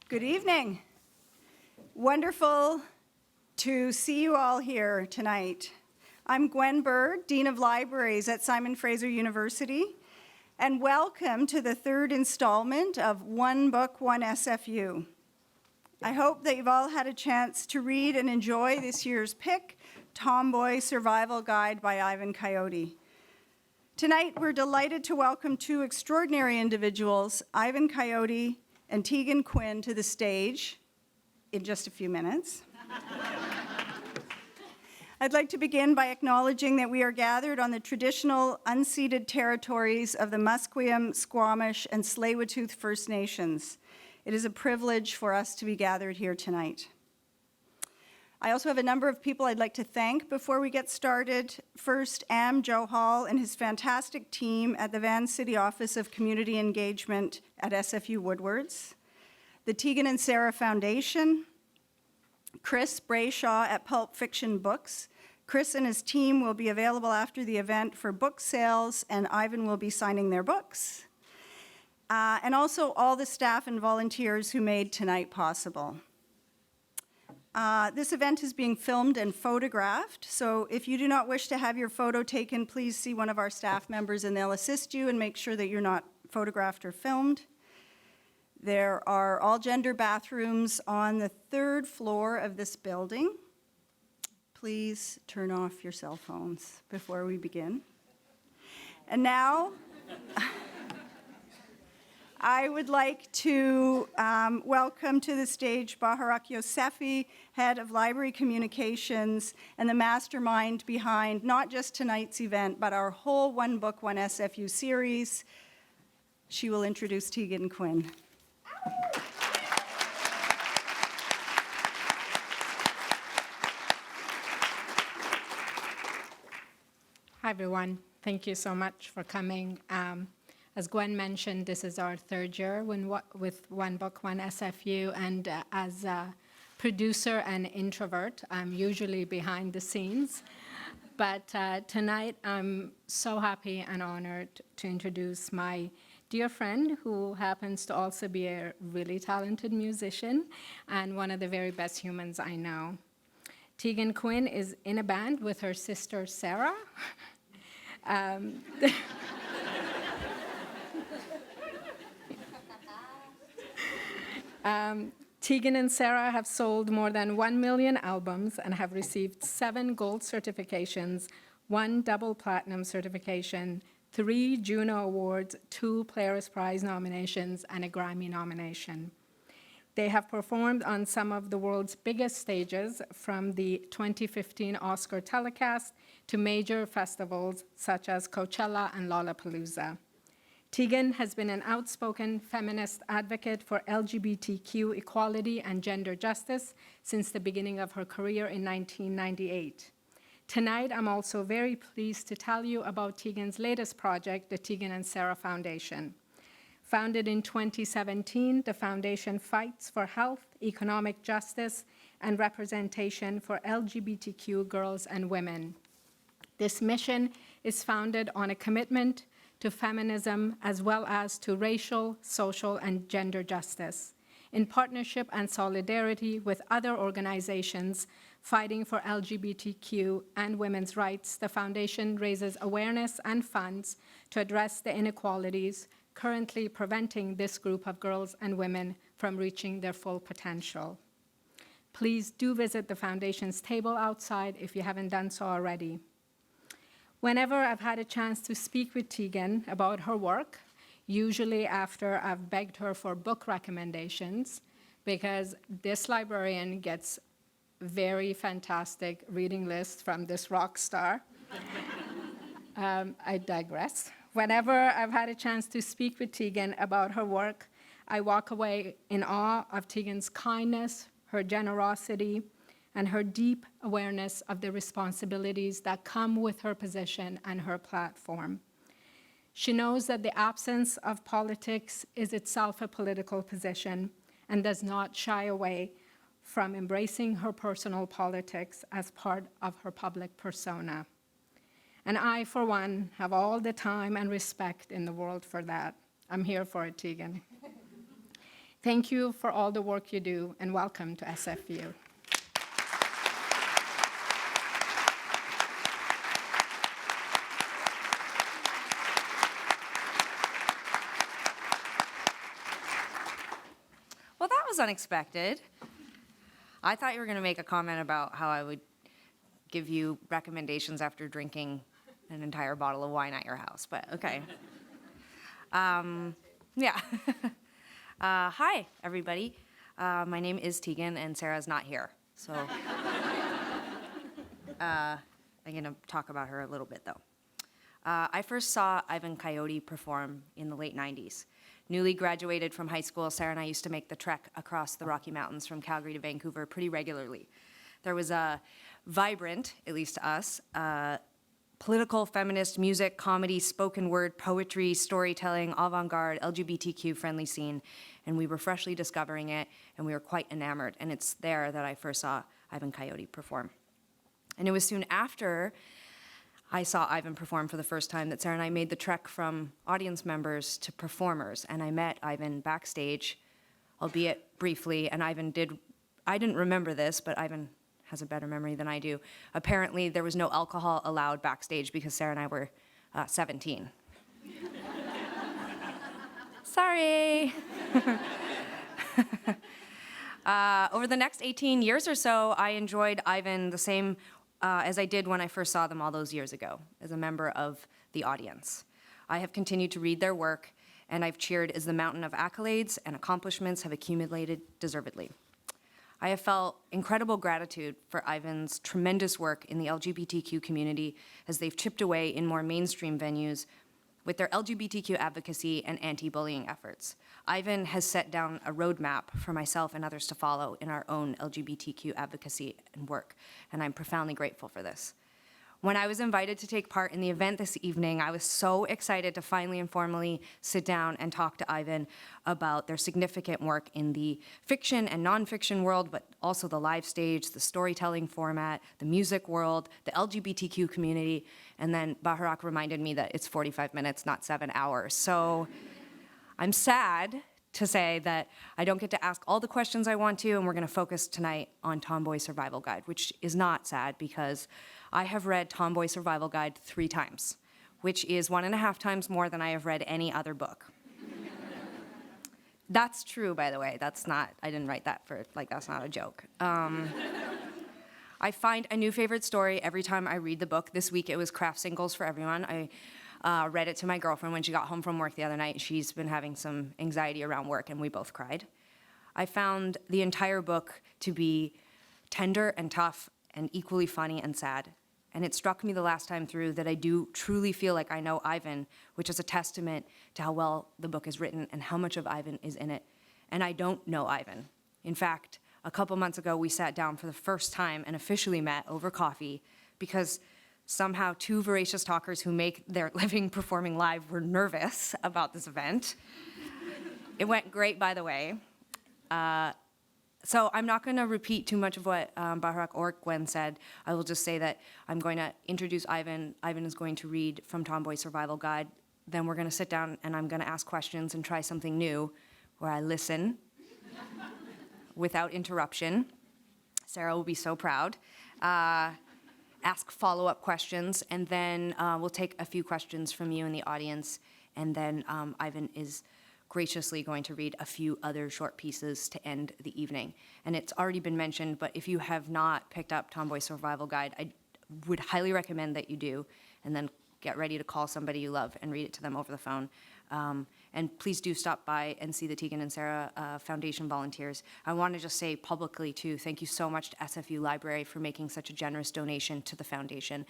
Good evening. Wonderful to see you all here tonight. I'm Gwen Bird, Dean of Libraries at Simon Fraser University, and welcome to the third installment of One Book, One SFU. I hope that you've all had a chance to read and enjoy this year's pick, Tomboy Survival Guide by Ivan Coyote. Tonight, we're delighted to welcome two extraordinary individuals, Ivan Coyote and Tegan Quin, to the stage in just a few minutes. I'd like to begin by acknowledging that we are gathered on the traditional unceded territories of the Musqueam, Squamish, and Tsleil-Waututh First Nations. It is a privilege for us to be gathered here tonight. I also have a number of people I'd like to thank before we get started. First, Joe Hall and his fantastic team at the Van City Office of Community Engagement at SFU Woodwards, the Tegan and Sarah Foundation, Chris Brayshaw at Pulp Fiction Books. Chris and his team will be available after the event for book sales, and Ivan will be signing their books. And also all the staff and volunteers who made tonight possible. This event is being filmed and photographed, so if you do not wish to have your photo taken, please see one of our staff members and they'll assist you and make sure that you're not photographed or filmed. There are all-gender bathrooms on the third floor of this building. Please turn off your cell phones before we begin. And now, I would like to welcome to the stage Baharak Yosefi, Head of Library Communications and the mastermind behind not just tonight's event, but our whole One Book, One SFU series. She will introduce Tegan Quin. Hi, everyone. Thank you so much for coming. As Gwen mentioned, this is our third year with One Book, One SFU, and as a producer and introvert, I'm usually behind the scenes. But tonight, I'm so happy and honored to introduce my dear friend, who happens to also be a really talented musician and one of the very best humans I know. Tegan Quin is in a band with her sister, Sarah. Tegan and Sarah have sold more than 1 million albums and have received 7 gold certifications, 1 double platinum certification, 3 Juno Awards, 2 Players' Prize nominations, and a Grammy nomination. They have performed on some of the world's biggest stages, from the 2015 Oscar telecast to major festivals such as Coachella and Lollapalooza. Tegan has been an outspoken feminist advocate for LGBTQ equality and gender justice since the beginning of her career in 1998. Tonight, I'm also very pleased to tell you about Tegan's latest project, the Tegan and Sarah Foundation. Founded in 2017, the foundation fights for health, economic justice, and representation for LGBTQ girls and women. This mission is founded on a commitment to feminism as well as to racial, social, and gender justice. In partnership and solidarity with other organizations fighting for LGBTQ and women's rights, the foundation raises awareness and funds to address the inequalities currently preventing this group of girls and women from reaching their full potential. Please do visit the foundation's table outside if you haven't done so already. Whenever I've had a chance to speak with Tegan about her work, usually after I've begged her for book recommendations, because this librarian gets very fantastic reading lists from this rock star. I digress. Whenever I've had a chance to speak with Tegan about her work, I walk away in awe of Tegan's kindness, her generosity, and her deep awareness of the responsibilities that come with her position and her platform. She knows that the absence of politics is itself a political position and does not shy away from embracing her personal politics as part of her public persona. And I, for one, have all the time and respect in the world for that. I'm here for it, Tegan. Thank you for all the work you do, and welcome to SFU. Well, that was unexpected. I thought you were going to make a comment about how I would give you recommendations after drinking an entire bottle of wine at your house, but okay. Yeah. Hi, everybody. My name is Tegan, and Sarah's not here, so I'm going to talk about her a little bit, though. I first saw Ivan Coyote perform in the late 90s. Newly graduated from high school, Sarah and I used to make the trek across the Rocky Mountains from Calgary to Vancouver pretty regularly. There was a vibrant, at least to us, political, feminist, music, comedy, spoken word, poetry, storytelling, avant-garde, LGBTQ-friendly scene, and we were freshly discovering it, and we were quite enamored, and it's there that I first saw Ivan Coyote perform. And it was soon after I saw Ivan perform for the first time that Sarah and I made the trek from audience members to performers, and I met Ivan backstage, albeit briefly, and I didn't remember this, but Ivan has a better memory than I do. Apparently, there was no alcohol allowed backstage because Sarah and I were 17. Sorry. Over the next 18 years or so, I enjoyed Ivan the same as I did when I first saw them all those years ago, as a member of the audience. I have continued to read their work, and I've cheered as the mountain of accolades and accomplishments have accumulated deservedly. I have felt incredible gratitude for Ivan's tremendous work in the LGBTQ community as they've chipped away in more mainstream venues with their LGBTQ advocacy and anti-bullying efforts. Ivan has set down a roadmap for myself and others to follow in our own LGBTQ advocacy and work, and I'm profoundly grateful for this. When I was invited to take part in the event this evening, I was so excited to finally and formally sit down and talk to Ivan about their significant work in the fiction and nonfiction world, but also the live stage, the storytelling format, the music world, the LGBTQ community, and then Baharak reminded me that it's 45 minutes, not 7 hours. So I'm sad to say that I don't get to ask all the questions I want to, and we're going to focus tonight on Tomboy Survival Guide, which is not sad because I have read Tomboy Survival Guide 3 times, which is 1.5 times more than I have read any other book. That's true, by the way. That's not, I didn't write that that's not a joke. I find a new favorite story every time I read the book. This week it was Craft Singles for Everyone. I read it to my girlfriend when she got home from work the other night. She's been having some anxiety around work, and we both cried. I found the entire book to be tender and tough and equally funny and sad. And it struck me the last time through that I do truly feel like I know Ivan, which is a testament to how well the book is written and how much of Ivan is in it. And I don't know Ivan. In fact, a couple months ago, we sat down for the first time and officially met over coffee because somehow 2 voracious talkers who make their living performing live were nervous about this event. It went great, by the way. So I'm not going to repeat too much of what Baharak or GWEN said. I will just say that I'm going to introduce Ivan. Ivan is going to read from Tomboy Survival Guide. Then we're going to sit down and I'm going to ask questions and try something new where I listen without interruption. Sarah will be so proud. Ask follow-up questions, and then we'll take a few questions from you in the audience, and then Ivan is graciously going to read a few other short pieces to end the evening. And it's already been mentioned, but if you have not picked up Tomboy Survival Guide, I would highly recommend that you do, and then get ready to call somebody you love and read it to them over the phone. And please do stop by and see the Tegan and Sarah Foundation volunteers. I want to just say publicly, too, thank you so much to SFU Library for making such a generous donation to the foundation.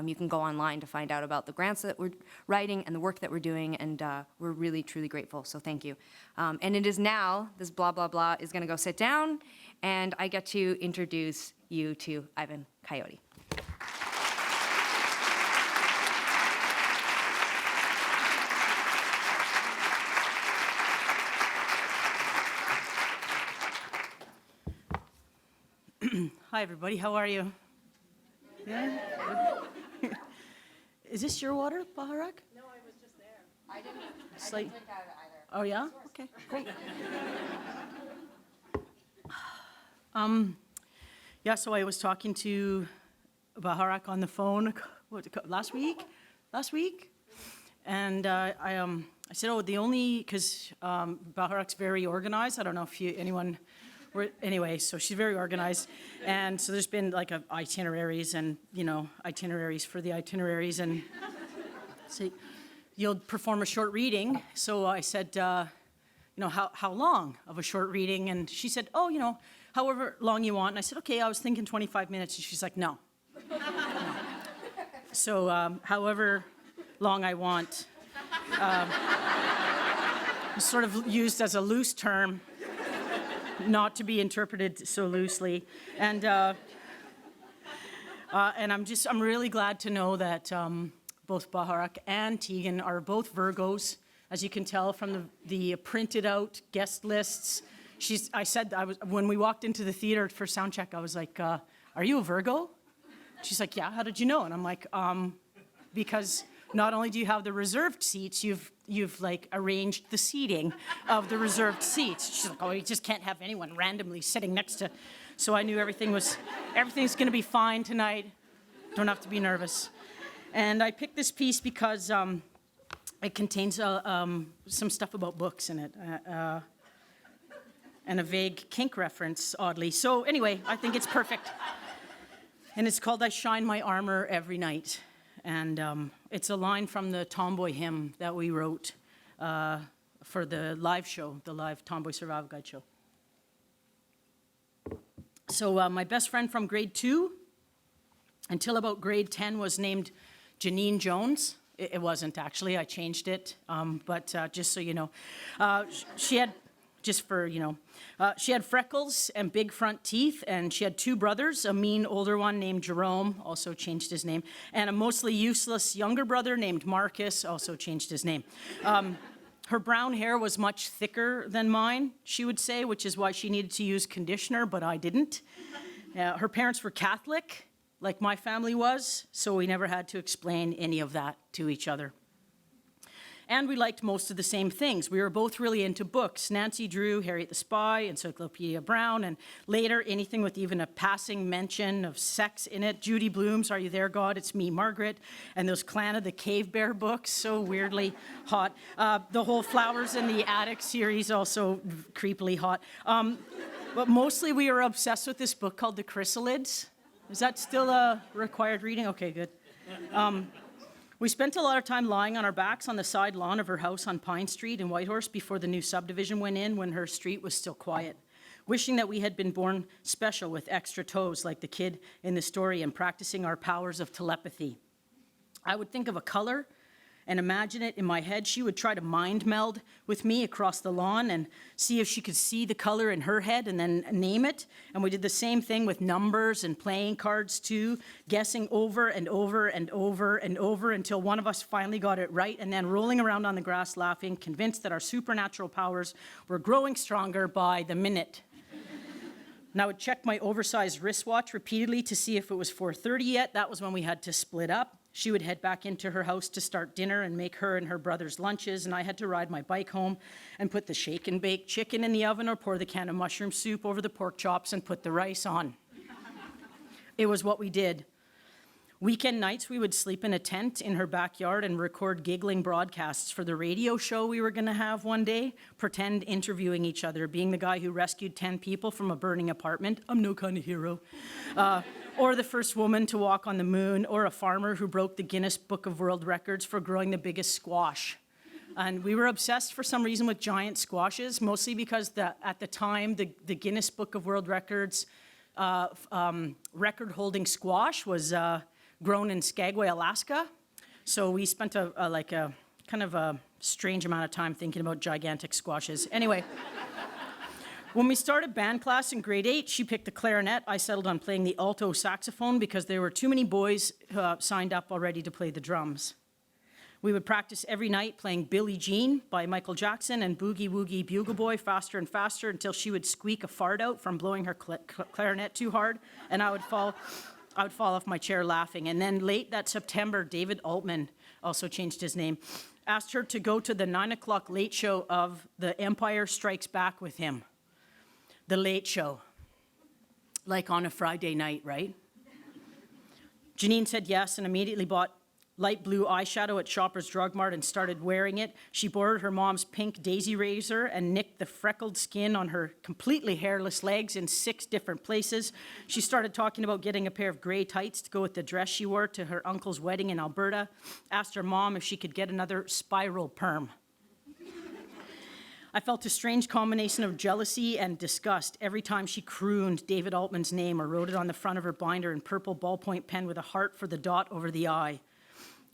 You can go online to find out about the grants that we're writing and the work that we're doing, and we're really, truly grateful, so thank you. And it is now, this blah, blah, blah is going to go sit down, and I get to introduce you to Ivan Coyote. Hi, everybody. How are you? Yeah? is this your water, Baharak? I didn't Like, drink out of it either. oh, yeah? Okay, great. Yeah, so I was talking to Baharak on the phone last week, and I said, oh, because Baharak's very organized. I don't know if anyone, anyway, so she's very organized, and so there's been like itineraries and, itineraries for the itineraries, and so you'll perform a short reading. So I said, how long of a short reading? And she said, oh, however long you want. And I said, okay, I was thinking 25 minutes. And she's like, no. No. So however long I want, sort of used as a loose term, not to be interpreted so loosely. And I'm really glad to know that both Baharak and Tegan are both Virgos, as you can tell from the printed out guest lists. When we walked into the theater for sound check, I was like, are you a Virgo? She's like, yeah, how did you know? And I'm like, because not only do you have the reserved seats, you've like arranged the seating of the reserved seats. She's like, oh, you just can't have anyone randomly sitting next to. So I knew everything's gonna be fine tonight. Don't have to be nervous. And I picked this piece because it contains some stuff about books in it. And a vague kink reference, oddly. So anyway, I think it's perfect. And it's called I Shine My Armor Every Night. And it's a line from the Tomboy hymn that we wrote for the live show, the live Tomboy Survival Guide show. So my best friend from grade 2 until about grade 10 was named Janine Jones. It wasn't actually, I changed it, but just so you know. She had freckles and big front teeth, and she had 2 brothers, a mean older one named Jerome, also changed his name, and a mostly useless younger brother named Marcus, also changed his name. Her brown hair was much thicker than mine, she would say, which is why she needed to use conditioner, but I didn't. Her parents were Catholic, like my family was, so we never had to explain any of that to each other. And we liked most of the same things. We were both really into books. Nancy Drew, Harriet the Spy, Encyclopedia Brown, and later anything with even a passing mention of sex in it. Judy Blume's Are You There, God? It's Me, Margaret. And those Clan of the Cave Bear books, so weirdly hot. The whole Flowers in the Attic series, also creepily hot. But mostly we were obsessed with this book called The Chrysalids. Is that still a required reading? Okay, good. We spent a lot of time lying on our backs on the side lawn of her house on Pine Street in Whitehorse before the new subdivision went in, when her street was still quiet, wishing that we had been born special with extra toes like the kid in the story and practicing our powers of telepathy. I would think of a color and imagine it in my head. She would try to mind meld with me across the lawn and see if she could see the color in her head and then name it. And we did the same thing with numbers and playing cards too, guessing over and over and over and over until one of us finally got it right, and then rolling around on the grass laughing, convinced that our supernatural powers were growing stronger by the minute. And I would check my oversized wristwatch repeatedly to see if it was 4:30 yet. That was when we had to split up. She would head back into her house to start dinner and make her and her brother's lunches, and I had to ride my bike home and put the shake and bake chicken in the oven or pour the can of mushroom soup over the pork chops and put the rice on. It was what we did. Weekend nights, we would sleep in a tent in her backyard and record giggling broadcasts for the radio show we were going to have one day, pretend interviewing each other, being the guy who rescued 10 people from a burning apartment. I'm no kind of hero. Or the first woman to walk on the moon, or a farmer who broke the Guinness Book of World Records for growing the biggest squash. And we were obsessed for some reason with giant squashes, mostly because at the time, the Guinness Book of World Records record-holding squash was grown in Skagway, Alaska. So we spent a kind of a strange amount of time thinking about gigantic squashes. Anyway. When we started band class in grade 8, she picked the clarinet. I settled on playing the alto saxophone because there were too many boys signed up already to play the drums. We would practice every night playing Billie Jean by Michael Jackson and Boogie Woogie Bugle Boy faster and faster until she would squeak a fart out from blowing her clarinet too hard, and I would fall I would fall off my chair laughing. And then late that September, David Altman, also changed his name, asked her to go to the 9 o'clock late show of The Empire Strikes Back with him. The late show. Like on a Friday night, right? Janine said yes and immediately bought light blue eyeshadow at Shoppers Drug Mart and started wearing it. She borrowed her mom's pink daisy razor and nicked the freckled skin on her completely hairless legs in 6 different places. She started talking about getting a pair of gray tights to go with the dress she wore to her uncle's wedding in Alberta. Asked her mom if she could get another spiral perm. I felt a strange combination of jealousy and disgust every time she crooned David Altman's name or wrote it on the front of her binder in purple ballpoint pen with a heart for the dot over the I.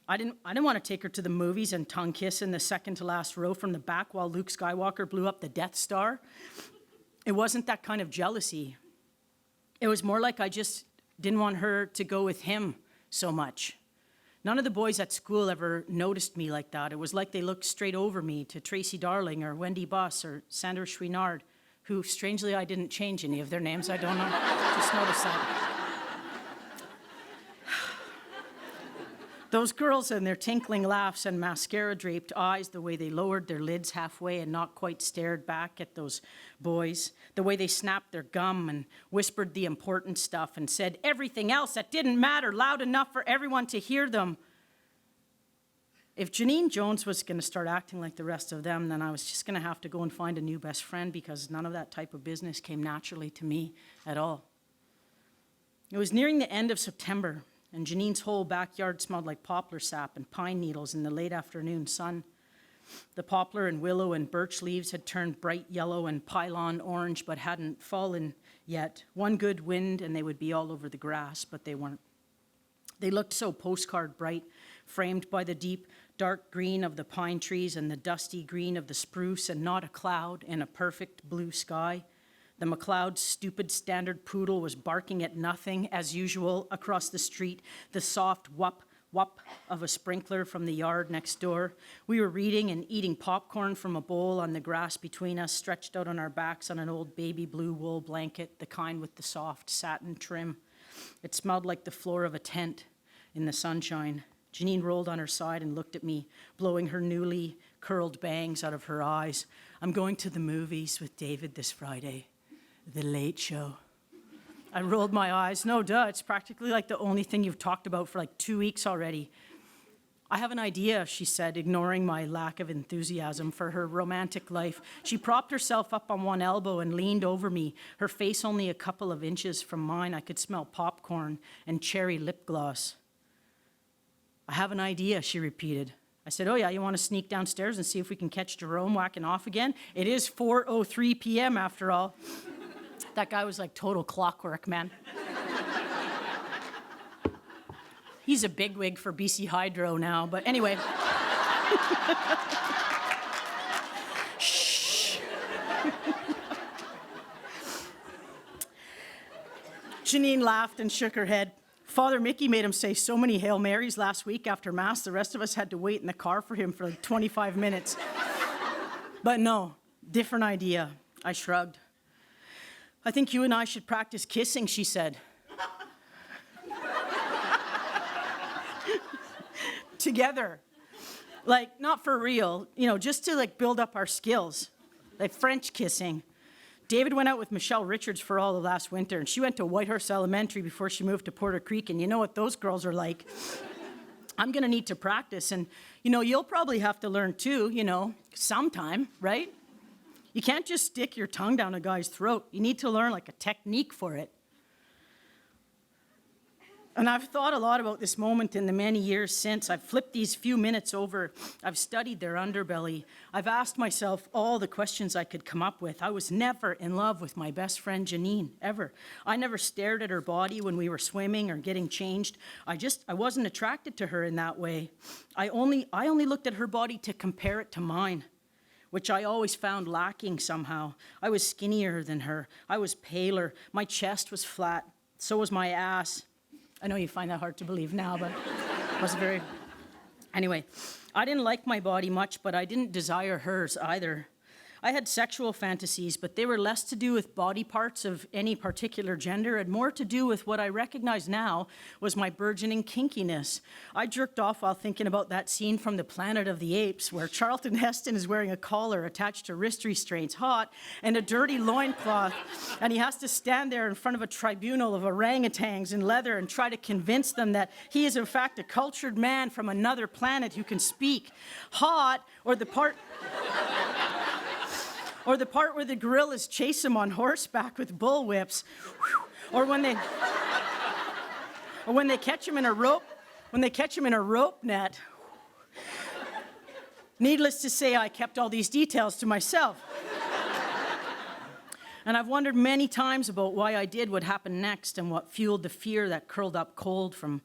I didn't want to take her to the movies and tongue kiss in the second to last row from the back while Luke Skywalker blew up the Death Star. It wasn't that kind of jealousy. It was more like I just didn't want her to go with him so much. None of the boys at school ever noticed me like that. It was like they looked straight over me to Tracy Darling or Wendy Buss or Sandra Chouinard, who, strangely, I didn't change any of their names. I don't know. Just noticed that. Those girls and their tinkling laughs and mascara-draped eyes, the way they lowered their lids halfway and not quite stared back at those boys, the way they snapped their gum and whispered the important stuff and said everything else that didn't matter loud enough for everyone to hear them. If Janine Jones was going to start acting like the rest of them, then I was just going to have to go and find a new best friend because none of that type of business came naturally to me at all. It was nearing the end of September, and Janine's whole backyard smelled like poplar sap and pine needles in the late afternoon sun. The poplar and willow and birch leaves had turned bright yellow and pylon orange, but hadn't fallen yet. One good wind and they would be all over the grass, but they weren't. They looked so postcard bright, framed by the deep, dark green of the pine trees and the dusty green of the spruce, and not a cloud in a perfect blue sky. The McLeod's stupid standard poodle was barking at nothing, as usual, across the street, the soft whup, whup of a sprinkler from the yard next door. We were reading and eating popcorn from a bowl on the grass between us, stretched out on our backs on an old baby blue wool blanket, the kind with the soft satin trim. It smelled like the floor of a tent in the sunshine. Janine rolled on her side and looked at me, blowing her newly curled bangs out of her eyes. I'm going to the movies with David this Friday. The Late Show. I rolled my eyes. No, duh, it's practically like the only thing you've talked about for like 2 weeks already. I have an idea, she said, ignoring my lack of enthusiasm for her romantic life. She propped herself up on one elbow and leaned over me, her face only a couple of inches from mine. I could smell popcorn and cherry lip gloss. I have an idea, she repeated. I said, oh yeah, you want to sneak downstairs and see if we can catch Jerome whacking off again? It is 4:03 p.m. after all. That guy was like total clockwork, man. He's a bigwig for BC Hydro now, but anyway. Shh. Janine laughed and shook her head. Father Mickey made him say so many Hail Marys last week after Mass, the rest of us had to wait in the car for him for like 25 minutes. But no, different idea. I shrugged. I think you and I should practice kissing, she said. Together. Like, not for real, just to like build up our skills. Like French kissing. David went out with Michelle Richards for all of last winter, and she went to Whitehorse Elementary before she moved to Porter Creek, and you know what those girls are like. I'm gonna need to practice, and you'll probably have to learn too, sometime, right? You can't just stick your tongue down a guy's throat. You need to learn like a technique for it. And I've thought a lot about this moment in the many years since. I've flipped these few minutes over. I've studied their underbelly. I've asked myself all the questions I could come up with. I was never in love with my best friend Janine, ever. I never stared at her body when we were swimming or getting changed. I wasn't attracted to her in that way. I only looked at her body to compare it to mine, which I always found lacking somehow. I was skinnier than her. I was paler. My chest was flat. So was my ass. I know you find that hard to believe now, but it was very... Anyway, I didn't like my body much, but I didn't desire hers either. I had sexual fantasies, but they were less to do with body parts of any particular gender and more to do with what I recognize now was my burgeoning kinkiness. I jerked off while thinking about that scene from the Planet of the Apes where Charlton Heston is wearing a collar attached to wrist restraints, hot, and a dirty loincloth, and he has to stand there in front of a tribunal of orangutans in leather and try to convince them that he is in fact a cultured man from another planet who can speak. Hot, or the part where the gorillas chase him on horseback with bullwhips, or when they catch him in a rope net. Needless to say, I kept all these details to myself. And I've wondered many times about why I did what happened next and what fueled the fear that curled up cold from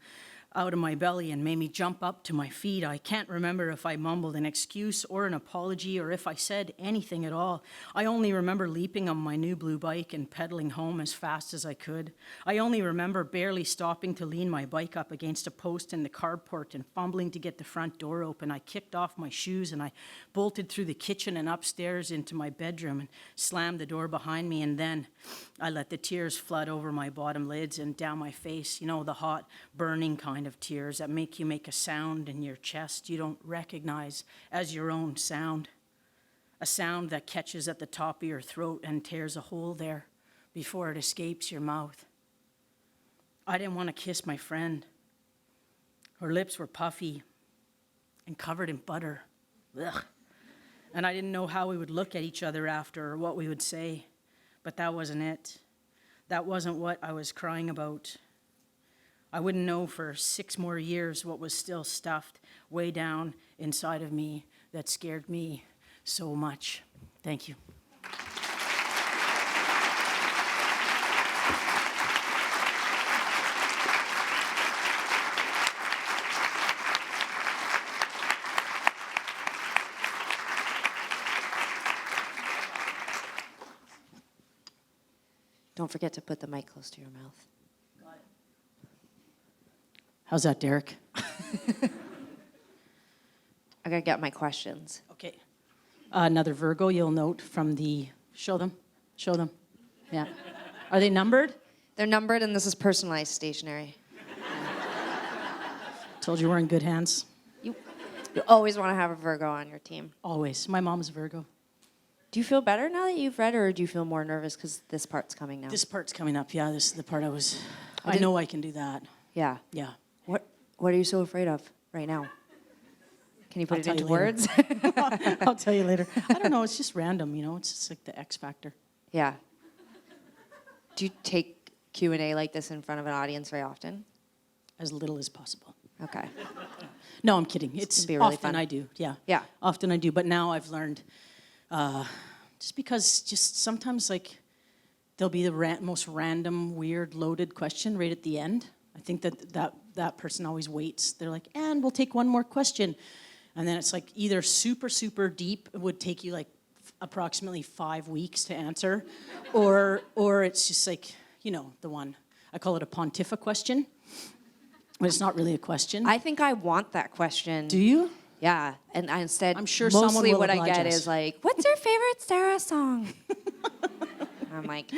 out of my belly and made me jump up to my feet. I can't remember if I mumbled an excuse or an apology or if I said anything at all. I only remember leaping on my new blue bike and pedaling home as fast as I could. I only remember barely stopping to lean my bike up against a post in the carport and fumbling to get the front door open. I kicked off my shoes and I bolted through the kitchen and upstairs into my bedroom and slammed the door behind me, and then I let the tears flood over my bottom lids and down my face, you know, the hot, burning kind of tears that make you make a sound in your chest you don't recognize as your own sound. A sound that catches at the top of your throat and tears a hole there before it escapes your mouth. I didn't want to kiss my friend. Her lips were puffy and covered in butter. Ugh. And I didn't know how we would look at each other after or what we would say. But that wasn't it. That wasn't what I was crying about. I wouldn't know for 6 more years what was still stuffed way down inside of me that scared me so much. Thank you. Don't forget to put the mic close to your mouth. How's that, Derek? I gotta get my questions. Okay. Another Virgo, you'll note from the... Show them. Yeah. Are they numbered? They're numbered, and this is personalized stationery. Told you we're in good hands. You always want to have a Virgo on your team. Always. My mom's a Virgo. Do you feel better now that you've read, or do you feel more nervous because this part's coming now? This part's coming up. Yeah, this is the part I know I can do that. Yeah. Yeah. What are you so afraid of right now? Can you put it into words? I'll tell you later. I don't know. It's just random, you know. It's just like the X factor. Yeah. Do you take Q&A like this in front of an audience very often? As little as possible. Okay. No, I'm kidding. It's be really often fun. I do. Yeah. Yeah. Often I do. But now I've learned, just because just sometimes like there'll be the most random, weird, loaded question right at the end. I think that person always waits. They're like, and we'll take one more question. And then it's like either super, super deep, it would take you like approximately 5 weeks to answer, or it's just like, you know, the one, I call it a pontifa question, but it's not really a question. I think I want that question. Do you? Yeah, and I instead, I'm sure someone mostly will what I oblige get us. is like, what's your favorite Sarah song? I'm like,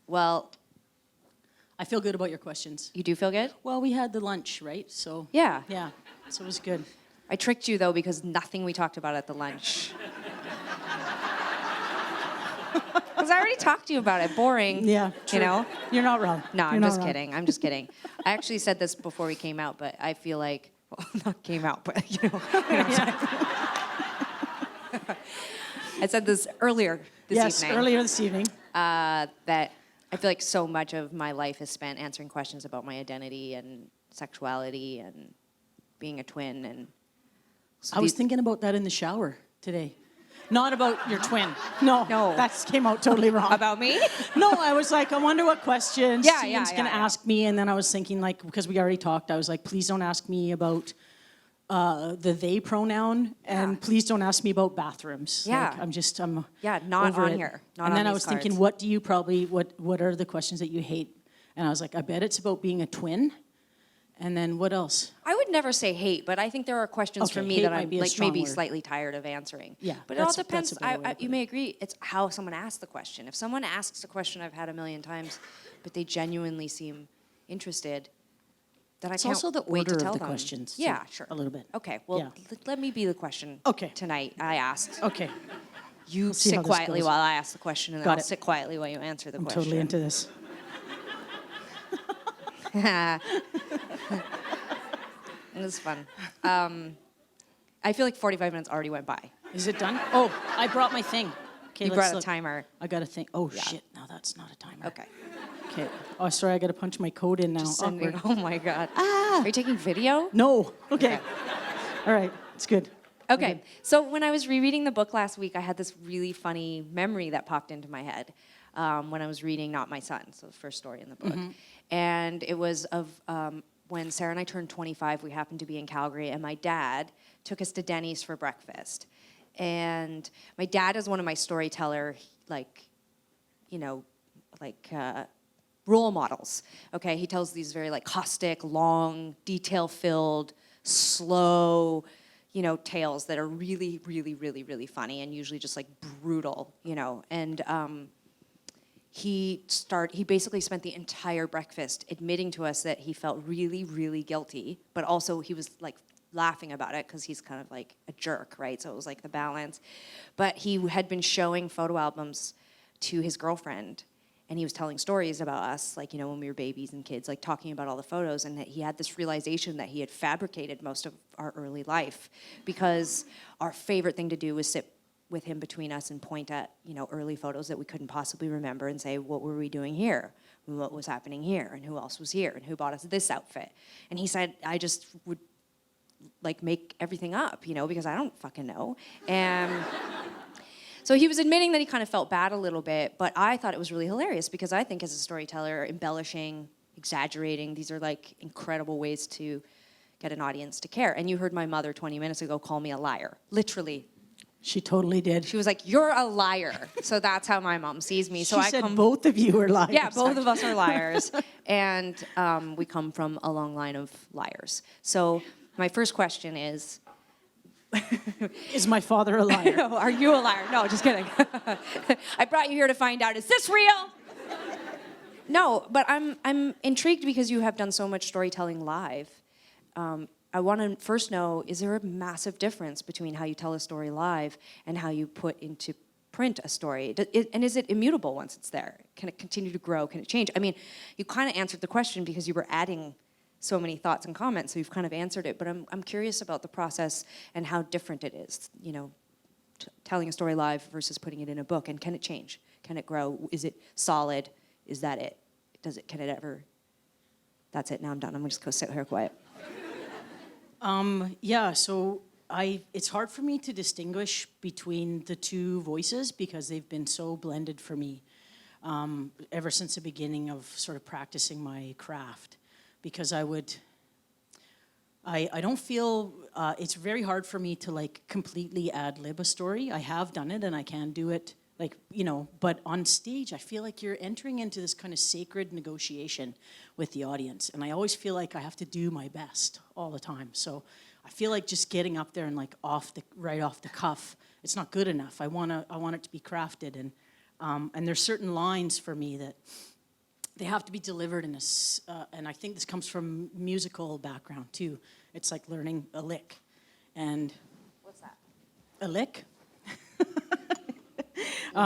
well, I feel good about your questions. you do feel good? Well, we had the lunch, right? So Yeah. yeah, so it was good. I tricked you, though, because nothing we talked about at the lunch. Because I already talked to you about it. Boring. Yeah, true. You know? You're not wrong. No, You're I'm not just wrong. kidding. I'm just kidding. I actually said this before we came out, but I feel like, well, not came out, but, you know. I said this earlier this Yes, evening. earlier this evening. That I feel like so much of my life is spent answering questions about my identity and sexuality and being a twin. And so I was thinking about that in the shower today. Not about your twin. No. No. That came out totally wrong. about me? No, I was like, I wonder what questions Yeah, Steven's yeah, going to yeah. ask me. And then I was thinking, like, because we already talked, I was like, please don't ask me about the they pronoun, and Yeah. please don't ask me about bathrooms. Yeah. Like, I'm Yeah, not over on it. here. Not and on then I these was thinking, cards. what are the questions that you hate? And I was like, I bet it's about being a twin. And then what else? I would would never say hate, but I think there are questions for Okay, me hate that might I'm be a like strong maybe word. slightly tired of answering. Yeah, But it all that's depends. a better way to put You it. may agree, it's how someone asks the question. If someone asks a question I've had a million times, but they genuinely seem interested, then I It's can't also the wait to order tell of the them. questions, too, Yeah, sure. a little bit. Okay, well, Yeah. let me be the question Okay. tonight. I asked. Okay, You see how sit this quietly goes. while I ask the question, and then Got I'll it. sit quietly while you answer the I'm question. totally into this. It was fun. I feel like 45 minutes already went by. Is it done? Oh, I brought my thing. Okay, You let's brought a look. timer. I got a thing. Oh, shit. No, that's not a timer. Okay. Okay. Oh, sorry, I got to punch my code in now. Sending. Awkward. Oh my God. Are you taking video? No. Okay. All right. It's good. Okay. So when I was rereading the book last week, I had this really funny memory that popped into my head when I was reading Not My Son, so the first story in the book. And it was of when Sarah and I turned 25, we happened to be in Calgary, and my dad took us to Denny's for breakfast. And my dad is one of my storyteller, role models. Okay, he tells these very like caustic, long, detail-filled, slow, tales that are really, really, really, really funny and usually just like brutal, And he basically spent the entire breakfast admitting to us that he felt really, really guilty, but also he was like laughing about it because he's kind of like a jerk, right? So it was like the balance. But he had been showing photo albums to his girlfriend, and he was telling stories about us, like, when we were babies and kids, like talking about all the photos, and that he had this realization that he had fabricated most of our early life because our favorite thing to do was sit with him between us and point at, early photos that we couldn't possibly remember and say, what were we doing here? And what was happening here? And who else was here? And who bought us this outfit? And he said, I just would like make everything up, because I don't fucking know. And so he was admitting that he kind of felt bad a little bit, but I thought it was really hilarious because I think as a storyteller, embellishing, exaggerating, these are like incredible ways to get an audience to care. And you heard my mother 20 minutes ago call me a liar, literally. She totally did. She was like, you're a liar. So that's how my mom sees me. So She said both of you are liars. Yeah, both of us are liars. And we come from a long line of liars. So my first question is, Is my father a liar? no, are you a liar? No, just kidding. I brought you here to find out, is this real? No, but I'm intrigued because you have done so much storytelling live. I want to first know, is there a massive difference between how you tell a story live and how you put into print a story? And is it immutable once it's there? Can it continue to grow? Can it change? I mean, you kind of answered the question because you were adding so many thoughts and comments, so you've kind of answered it, but I'm curious about the process and how different it is, telling a story live versus putting it in a book, and can it change? Can it grow? Is it solid? Is that it? Can it ever? That's it, now I'm done. I'm gonna just go sit here quiet. Yeah, so it's hard for me to distinguish between the two voices because they've been so blended for me ever since the beginning of sort of practicing my craft. Because I don't feel, it's very hard for me to like completely ad-lib a story. I have done it and I can do it, but on stage I feel like you're entering into this kind of sacred negotiation with the audience. And I always feel like I have to do my best all the time. So I feel like just getting up there and like right off the cuff, it's not good enough. I want it to be crafted. And there's certain lines for me that they have to be delivered in and I think this comes from musical background too. It's like learning a lick. And What's that? a lick?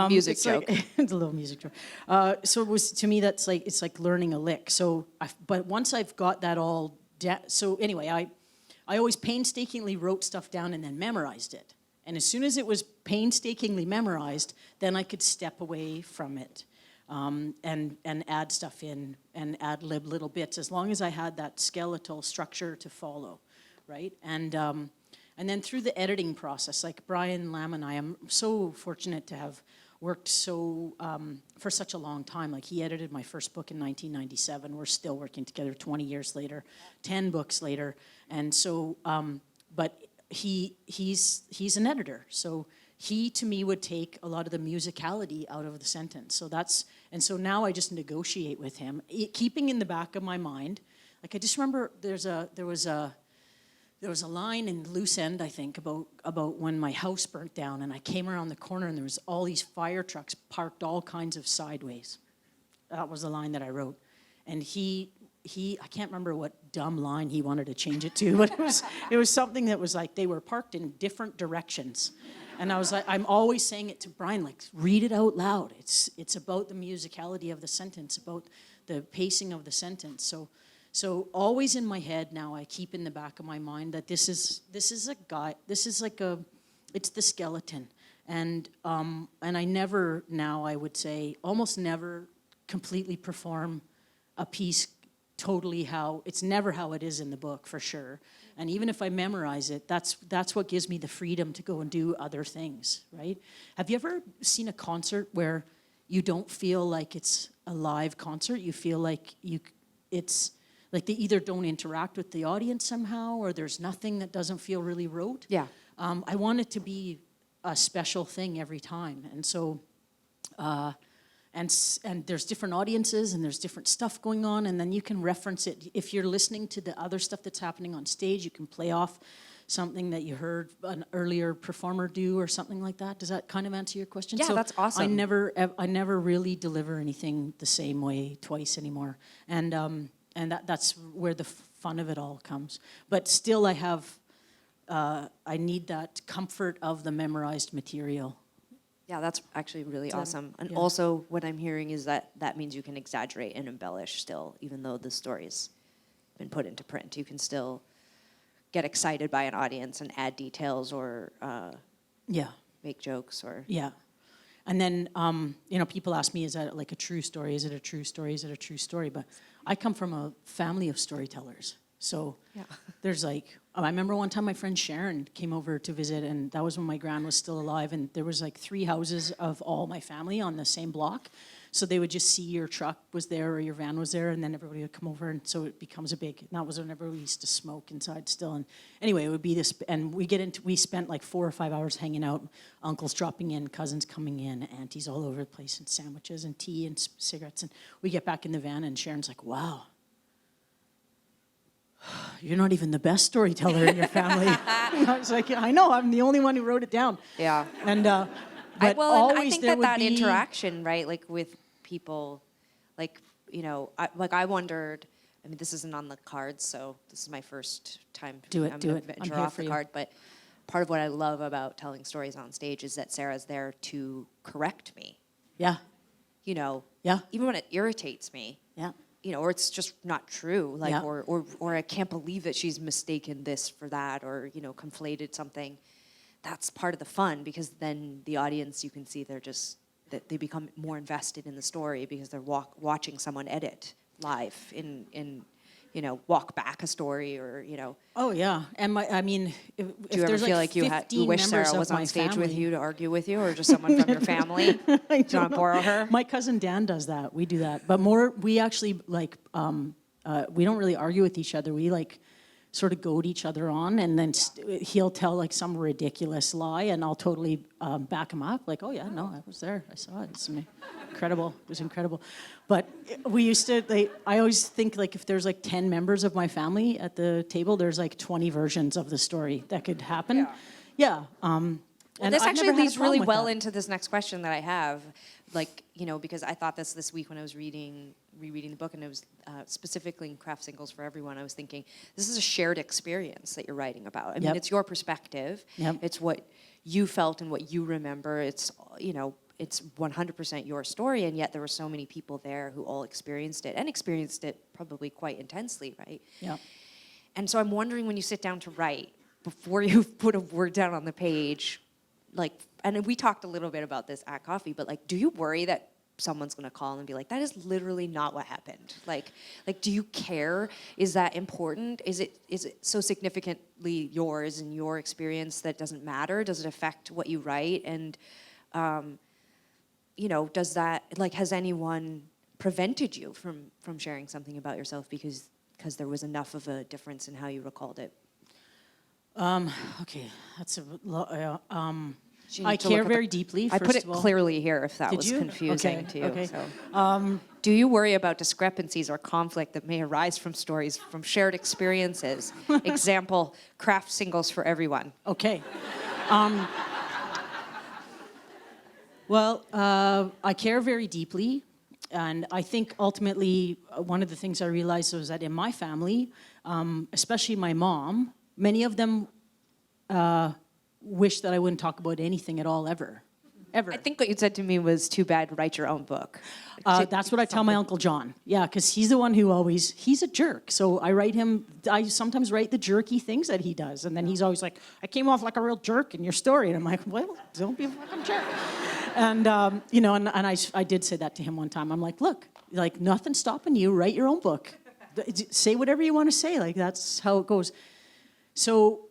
Music it's joke. Like, it's a little music joke. So it was, to me, it's like learning a lick. So, but once I've got that all, so anyway, I always painstakingly wrote stuff down and then memorized it. And as soon as it was painstakingly memorized, then I could step away from it. And add stuff in and ad-lib little bits, as long as I had that skeletal structure to follow, right? And then through the editing process, like Brian Lamb and I am so fortunate to have worked for such a long time. Like he edited my first book in 1997. We're still working together 20 years later, 10 books later. And so, but he's an editor, so he, to me, would take a lot of the musicality out of the sentence. So now I just negotiate with him, keeping in the back of my mind. Like I just remember there was a there was a line in Loose End, I think, about when my house burnt down, and I came around the corner and there was all these fire trucks parked all kinds of sideways. That was the line that I wrote. And he I can't remember what dumb line he wanted to change it to, but it was something that was like they were parked in different directions. And I was like, I'm always saying it to Brian, like, read it out loud. It's about the musicality of the sentence, about the pacing of the sentence. So always in my head now, I keep in the back of my mind that this is a guy, this is like it's the skeleton. And I never now, I would say, almost never completely perform a piece totally it's never how it is in the book, for sure. And even if I memorize it, that's what gives me the freedom to go and do other things, right? Have you ever seen a concert where you don't feel like it's a live concert? You feel like it's like they either don't interact with the audience somehow, or there's nothing that doesn't feel really rote. Yeah. I want it to be a special thing every time. And so, and there's different audiences and there's different stuff going on, and then you can reference it. If you're listening to the other stuff that's happening on stage, you can play off something that you heard an earlier performer do or something like that. Does that kind of answer your question? Yeah, So that's awesome. I never really deliver anything the same way twice anymore. And that's where the fun of it all comes. But still I need that comfort of the memorized material. Yeah, that's actually really awesome. And yeah. also what I'm hearing is that means you can exaggerate and embellish still, even though the story's been put into print. You can still get excited by an audience and add details or make jokes or... Yeah. And then, people ask me, is that like a true story? Is it a true story? Is it a true story? But I come from a family of storytellers. So there's like, I remember one time my friend Sharon came over to visit, and that was when my gran was still alive, and there was like 3 houses of all my family on the same block. So they would just see your truck was there or your van was there, and then everybody would come over, and so it becomes a big, and that was whenever we used to smoke inside still. And anyway, it would be this, and we spent like 4 or 5 hours hanging out, uncles dropping in, cousins coming in, aunties all over the place, and sandwiches and tea and cigarettes. And we get back in the van, and Sharon's like, wow, you're not even the best storyteller in your family. And I was like, I know, I'm the only one who wrote it down. Yeah. And but and always I think there would that be interaction, right, like with people, like, I wondered, I mean, this isn't on the cards, so this is my first time. Do it, I'm do gonna it. I'm venture here off for the you. card, but part of what I love about telling stories on stage is that Sarah's there to correct me. Yeah. Yeah. Even when it irritates me. Yeah. Or it's just not true, like, Yeah. or I can't believe that she's mistaken this for that, or, conflated something. That's part of the fun, because then the audience, you can see that they become more invested in the story because they're watching someone edit live in walk back a story, or, Oh, yeah. And if Do you ever there's feel like like you 15 wish members Sarah of was my on stage with family- you to argue with you, or just someone from your family? Do you want to borrow her? My cousin Dan does that. We do that. But we actually, like, we don't really argue with each other. We, like, sort of goad each other on, and then he'll tell, like, some ridiculous lie, and I'll totally back him up. Like, oh, yeah, no, I was there. I saw it. It's incredible. It was incredible. But we used to, I always think, like, if there's, like, 10 members of my family at the table, there's, like, 20 versions of the story that could happen. Yeah. Well, And this I've actually never had a leads problem really with well that. into this next question that I have, like, because I thought this week when I was rereading the book, and it was specifically in Craft Singles for Everyone, I was thinking, this is a shared experience that you're writing about. I mean, Yep. it's your perspective. Yep. It's what you felt and what you remember. It's, it's 100% your story, and yet there were so many people there who all experienced it, and experienced it probably quite intensely, right? Yeah. And so I'm wondering, when you sit down to write, before you put a word down on the page, like, and we talked a little bit about this at coffee, but, like, do you worry that someone's going to call and be like, that is literally not what happened? Like, do you care? Is that important? Is it so significantly yours and your experience that it doesn't matter? Does it affect what you write? And, does that, like, has anyone prevented you from sharing something about yourself because there was enough of a difference in how you recalled it? Okay, that's a lot. I care very deeply, I first put it of all. clearly here if that Did was you? confusing Okay, to you. okay. So. Do you worry about discrepancies or conflict that may arise from stories from shared experiences? Example, craft singles for everyone. Okay. Well, I care very deeply, and I think ultimately one of the things I realized was that in my family, especially my mom, many of them wish that I wouldn't talk about anything at all ever. I think what you said to me was, too bad, write your own book. That's what I tell my Uncle John. Yeah, because he's the one who he's a jerk. So I sometimes write the jerky things that he does. And then he's always like, I came off like a real jerk in your story. And I'm like, well, don't be a fucking jerk. And, I did say that to him one time. I'm like, look, like nothing's stopping you. Write your own book. Say whatever you want to say. Like that's how it goes. So,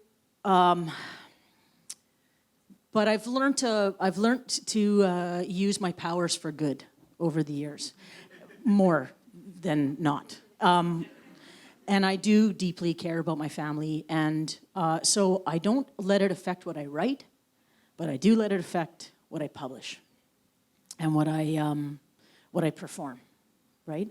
but I've learned to use my powers for good over the years, more than not. And I do deeply care about my family, and so I don't let it affect what I write, but I do let it affect what I publish and what I perform, right?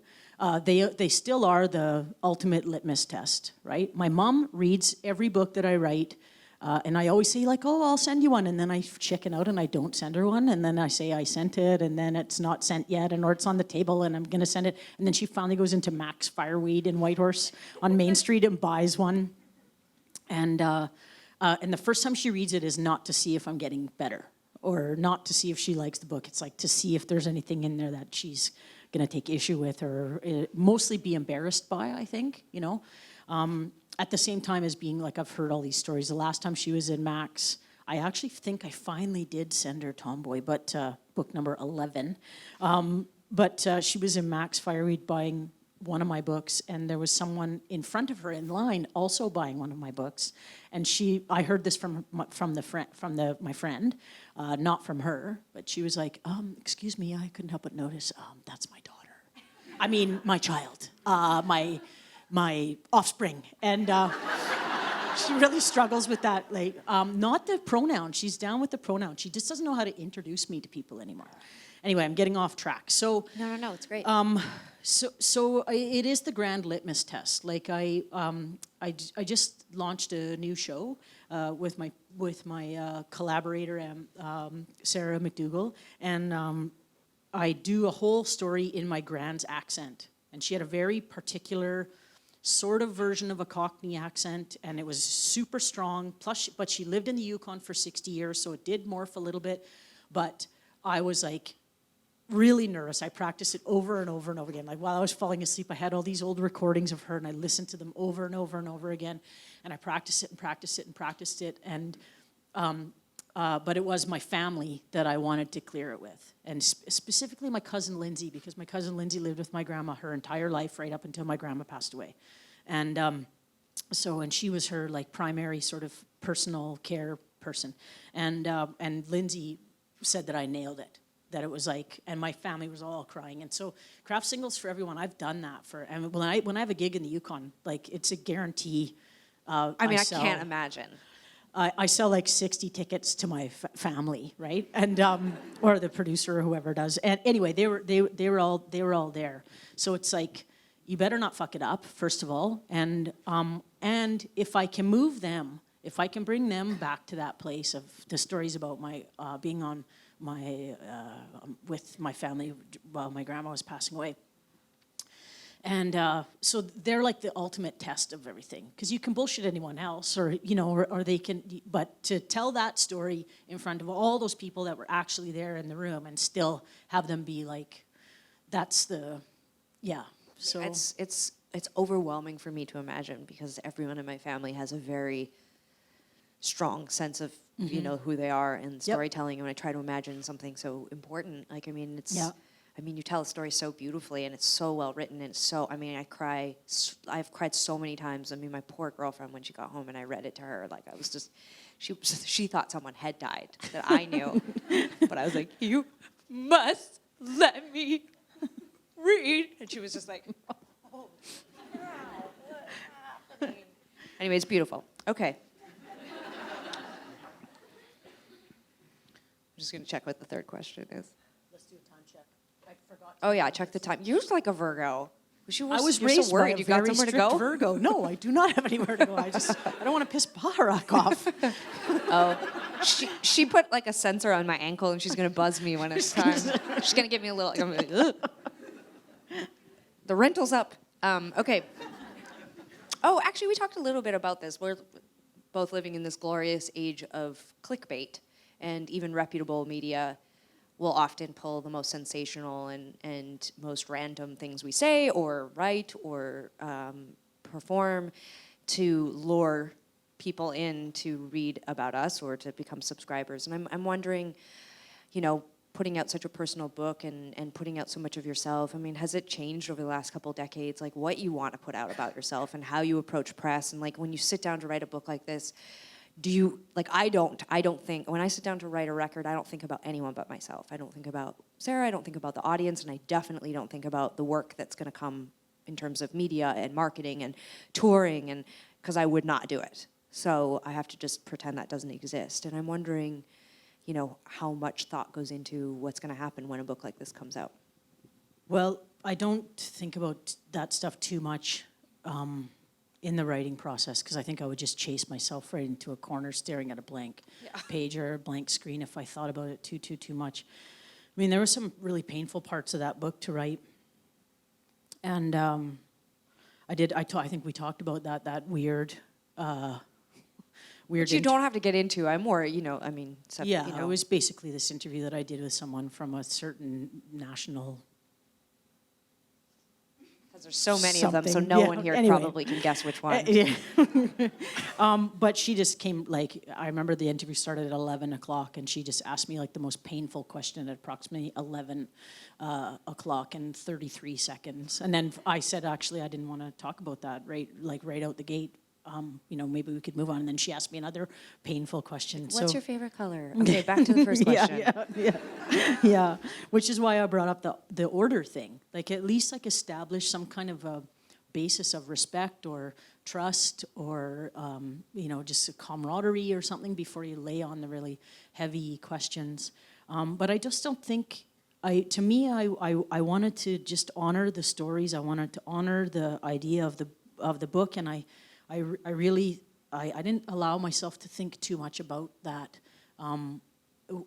They still are the ultimate litmus test, right? My mom reads every book that I write. And I always say like, oh, I'll send you one. And then I chicken out and I don't send her one. And then I say I sent it and then it's not sent yet or it's on the table and I'm going to send it. And then she finally goes into Max Fireweed in Whitehorse on Main Street and buys one. And the first time she reads it is not to see if I'm getting better or not to see if she likes the book. It's like to see if there's anything in there that she's going to take issue with or mostly be embarrassed by, I think, you know. At the same time as being like, I've heard all these stories. The last time she was in Max, I actually think I finally did send her Tomboy, but book number 11. But she was in Max Fireweed buying one of my books, and there was someone in front of her in line also buying one of my books. And I heard this from my friend, not from her, but she was like, excuse me, I couldn't help but notice, that's my daughter. I mean, my child, my offspring, and she really struggles with that. Like, not the pronoun. She's down with the pronoun. She just doesn't know how to introduce me to people anymore. Anyway, I'm getting off track. So No, it's great. So it is the grand litmus test. Like I just launched a new show with my collaborator Sarah McDougall, and I do a whole story in my grand's accent, and she had a very particular sort of version of a Cockney accent, and it was super strong. Plus, but she lived in the Yukon for 60 years, so it did morph a little bit. But I was like really nervous. I practiced it over and over and over again. Like while I was falling asleep, I had all these old recordings of her, and I listened to them over and over and over again. And I practiced it and practiced it and practiced it. And but it was my family that I wanted to clear it with, and specifically my cousin Lindsay, because my cousin Lindsay lived with my grandma her entire life, right up until my grandma passed away, and and she was her like primary sort of personal care person, and Lindsay said that I nailed it, that it was like, and my family was all crying, and so craft singles for everyone. I've done that and when I have a gig in the Yukon, like it's a guarantee. I can't imagine. I sell like 60 tickets to my family, right? And or the producer or whoever does. And anyway, they were all there. So it's like, you better not fuck it up, first of all. And if I can move them, if I can bring them back to that place of the stories about my being on my with my family while my grandma was passing away. And so they're like the ultimate test of everything, because you can bullshit anyone else, or you know, or they can. But to tell that story in front of all those people that were actually there in the room, and still have them be like, that's the, yeah. So It's overwhelming for me to imagine, because everyone in my family has a very strong sense of you know who they are and storytelling. And when I try to imagine something so important, like you tell a story so beautifully, and it's so well written, and it's so, I've cried so many times. My poor girlfriend, when she got home and I read it to her, like I was just, she thought someone had died that I knew. But I was like, you must let me read. And she was just like, oh, wow, what's happening? Anyway, it's beautiful. Okay. just going to check what the third question is. Let's do a time check. I forgot. Oh, yeah, check the time. You're like a Virgo. I you're was so raised by worried. a You got very somewhere to strict go? Virgo. No, I do not have anywhere to go. I don't want to piss Baharak off. She put like a sensor on my ankle, and she's going to buzz me when it's time. She's going to give me a little, I'm like, ugh. The rental's up. Okay. Oh, actually, we talked a little bit about this. We're both living in this glorious age of clickbait, and even reputable media will often pull the most sensational and most random things we say or write or perform to lure people in to read about us or to become subscribers. And I'm wondering, you know, putting out such a personal book and putting out so much of yourself, I mean, has it changed over the last couple decades, like what you want to put out about yourself and how you approach press? And like when you sit down to write a book like this, do you, like I don't think, when I sit down to write a record, I don't think about anyone but myself. I don't think about Sarah, I don't think about the audience, and I definitely don't think about the work that's going to come in terms of media and marketing and touring, and because I would not do it. So I have to just pretend that doesn't exist. And I'm wondering, you know, how much thought goes into what's going to happen when a book like this comes out. Well, I don't think about that stuff too much in the writing process, because I think I would just chase myself right into a corner staring at a blank page or a blank screen if I thought about it too much. I mean, there were some really painful parts of that book to write. And I think we talked about that weird Which you don't have to get into. I'm more, you know, I mean, yeah, you know. it was basically this interview that I did with someone from a certain national. Because there's so many of them, so no one here probably can guess which one. But she just came, like, I remember the interview started at 11 o'clock, and she just asked me, like, the most painful question at approximately 11 o'clock and 33 seconds. And then I said, actually, I didn't want to talk about that right out the gate. You know, maybe we could move on. And then she asked me another painful question. What's your favorite color? Okay, back to the first question. Yeah. Which is why I brought up the order thing. Like, at least like establish some kind of a basis of respect or trust or you know, just a camaraderie or something before you lay on the really heavy questions. But I just don't think. I wanted to just honor the stories. I wanted to honor the idea of the book, and I didn't allow myself to think too much about that